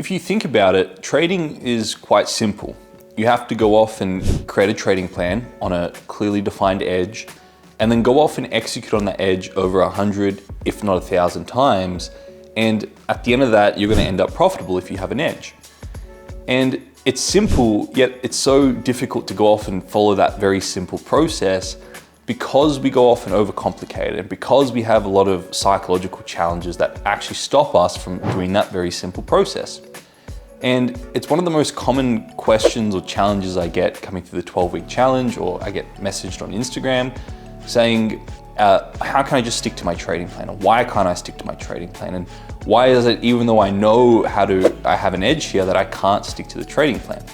If you think about it, trading is quite simple. You have to go off and create a trading plan on a clearly defined edge, and then go off and execute on the edge over 100, if not 1,000 times. And at the end of that, you're gonna end up profitable if you have an edge. And it's simple, yet it's so difficult to go off and follow that very simple process because we go off and overcomplicate it, and because we have a lot of psychological challenges that actually stop us from doing that very simple process. And it's one of the most common questions or challenges I get coming through the 12-week challenge, or I get messaged on Instagram saying, how can I just stick to my trading plan? Or why can't I stick to my trading plan? And why is it, even though I know I have an edge here, that I can't stick to the trading plan?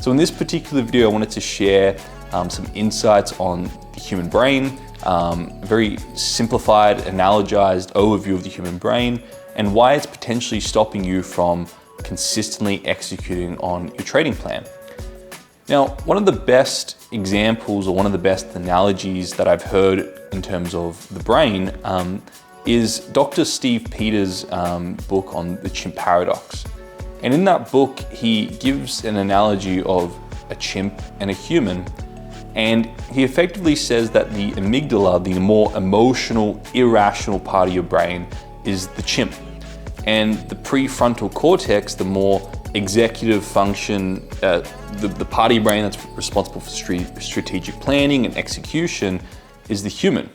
So in this particular video, I wanted to share some insights on the human brain, a very simplified, analogized overview of the human brain, and why it's potentially stopping you from consistently executing on your trading plan. Now, one of the best examples, or one of the best analogies that I've heard in terms of the brain is Dr. Steve Peters' book on the Chimp paradox. And in that book, he gives an analogy of a chimp and a human. And he effectively says that the amygdala, the more emotional, irrational part of your brain, is the chimp. And the prefrontal cortex, the more executive function, the part of your brain that's responsible for strategic planning and execution, is the human.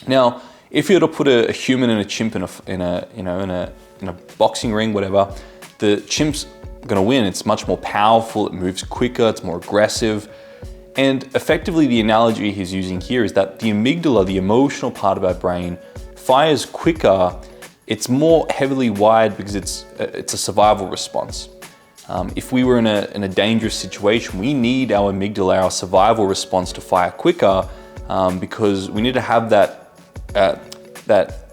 Now, if you were to put a human and a chimp in a boxing ring, whatever, the chimp's gonna win. It's much more powerful, it moves quicker, it's more aggressive. And effectively, the analogy he's using here is that the amygdala, the emotional part of our brain, fires quicker. It's more heavily wired because it's a survival response. If we were in a dangerous situation, we need our amygdala, our survival response, to fire quicker because we need to have that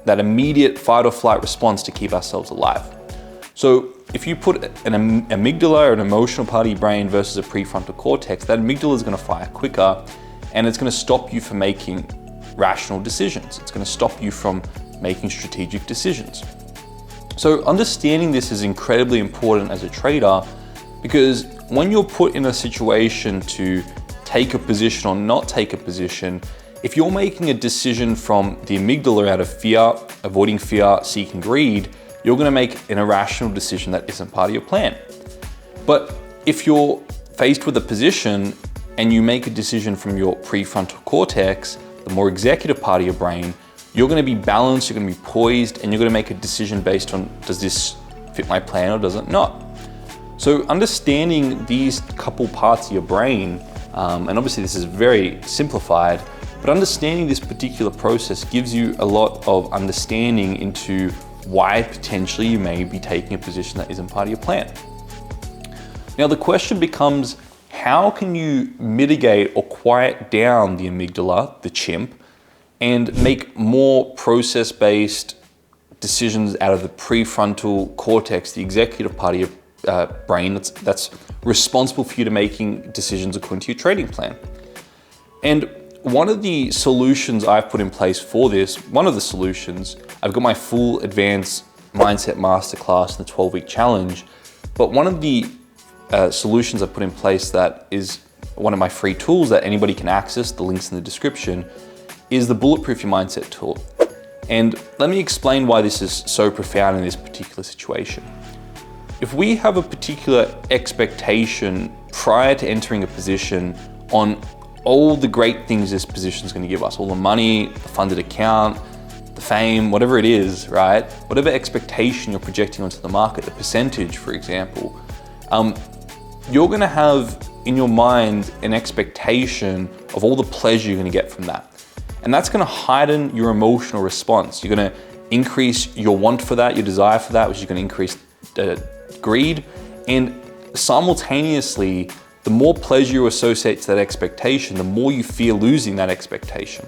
immediate fight or flight response to keep ourselves alive. So if you put an amygdala, or an emotional part of your brain, versus a prefrontal cortex, that amygdala is going to fire quicker, and it's going to stop you from making rational decisions. It's going to stop you from making strategic decisions. So understanding this is incredibly important as a trader, because when you're put in a situation to take a position or not take a position, if you're making a decision from the amygdala out of fear, avoiding fear, seeking greed, you're gonna make an irrational decision that isn't part of your plan. But if you're faced with a position and you make a decision from your prefrontal cortex, the more executive part of your brain, you're gonna be balanced, you're gonna be poised, and you're gonna make a decision based on, does this fit my plan or does it not? So understanding these couple parts of your brain, and obviously this is very simplified, but understanding this particular process gives you a lot of understanding into why potentially you may be taking a position that isn't part of your plan. Now the question becomes, how can you mitigate or quiet down the amygdala, the chimp, and make more process-based decisions out of the prefrontal cortex, the executive part of your brain that's responsible for you to making decisions according to your trading plan? And one of the solutions I've put in place for this, I've got my full advanced mindset masterclass in the 12-week challenge, but one of the solutions I've put in place that is one of my free tools that anybody can access, the link's in the description, is the Bulletproof Your Mindset tool. And let me explain why this is so profound in this particular situation. If we have a particular expectation prior to entering a position on all the great things this position is going to give us, all the money, the funded account, the fame, whatever it is, right? Whatever expectation you're projecting onto the market, the percentage, for example, you're going to have in your mind an expectation of all the pleasure you're going to get from that. And that's going to heighten your emotional response. You're going to increase your want for that, your desire for that, which is going to increase greed. And simultaneously, the more pleasure you associate to that expectation, the more you fear losing that expectation.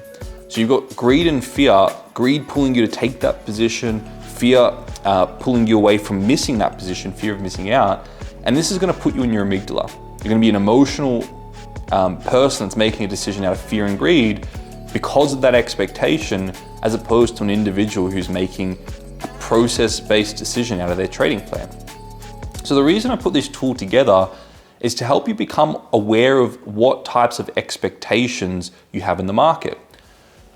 So you've got greed and fear, greed pulling you to take that position, fear pulling you away from missing that position, fear of missing out. And this is going to put you in your amygdala. You're going to be an emotional person that's making a decision out of fear and greed because of that expectation, as opposed to an individual who's making a process-based decision out of their trading plan. So the reason I put this tool together is to help you become aware of what types of expectations you have in the market.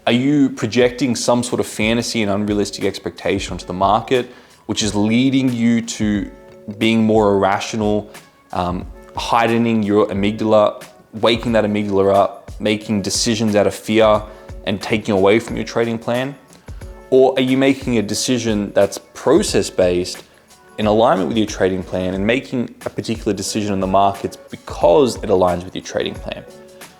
Are you projecting some sort of fantasy and unrealistic expectation onto the market, which is leading you to being more irrational, heightening your amygdala, waking that amygdala up, making decisions out of fear and taking away from your trading plan? Or are you making a decision that's process-based in alignment with your trading plan and making a particular decision in the markets because it aligns with your trading plan?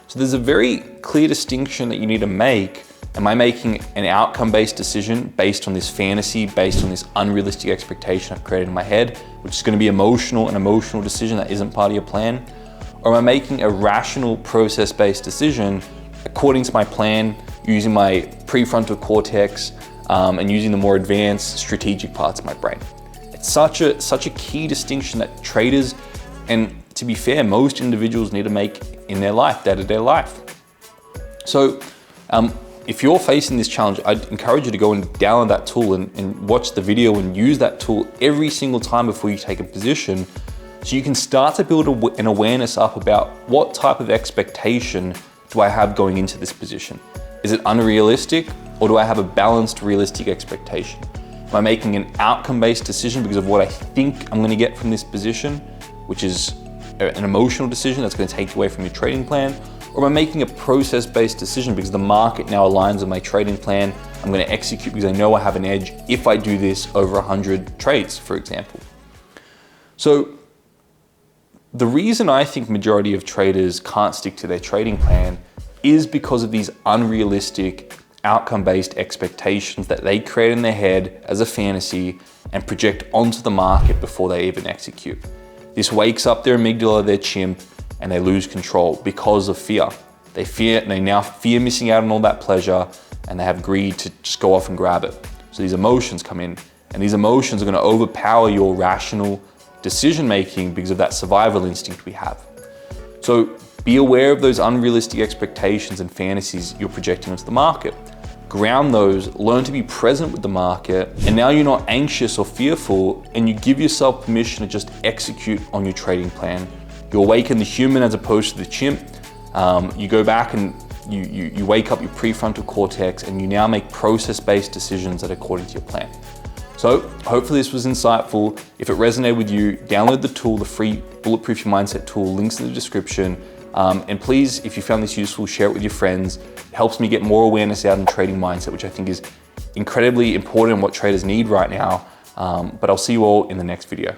So there's a very clear distinction that you need to make. Am I making an outcome-based decision based on this fantasy, based on this unrealistic expectation I've created in my head, which is going to be an emotional decision that isn't part of your plan? Or am I making a rational process-based decision according to my plan, using my prefrontal cortex and using the more advanced strategic parts of my brain? It's such a key distinction that traders, and to be fair, most individuals need to make in their life, day-to-day life. So if you're facing this challenge, I'd encourage you to go and download that tool and watch the video and use that tool every single time before you take a position, so you can start to build an awareness up about what type of expectation do I have going into this position. Is it unrealistic, or do I have a balanced, realistic expectation? Am I making an outcome-based decision because of what I think I'm going to get from this position, which is an emotional decision that's going to take you away from your trading plan? Or am I making a process-based decision because the market now aligns with my trading plan? I'm going to execute because I know I have an edge if I do this over 100 trades, for example. So the reason I think majority of traders can't stick to their trading plan is because of these unrealistic outcome-based expectations that they create in their head as a fantasy and project onto the market before they even execute. This wakes up their amygdala, their chimp, and they lose control because of fear. They now fear missing out on all that pleasure, and they have greed to just go off and grab it. So these emotions come in, and these emotions are going to overpower your rational decision-making because of that survival instinct we have. So be aware of those unrealistic expectations and fantasies you're projecting onto the market. Ground those, learn to be present with the market, and now you're not anxious or fearful, and you give yourself permission to just execute on your trading plan. You awaken the human as opposed to the chimp. You go back and you wake up your prefrontal cortex, and you now make process-based decisions that are according to your plan. So hopefully this was insightful. If it resonated with you, download the tool, the free Bulletproof Your Mindset tool, links in the description. And please, if you found this useful, share it with your friends. It helps me get more awareness out in trading mindset, which I think is incredibly important and what traders need right now. But I'll see you all in the next video.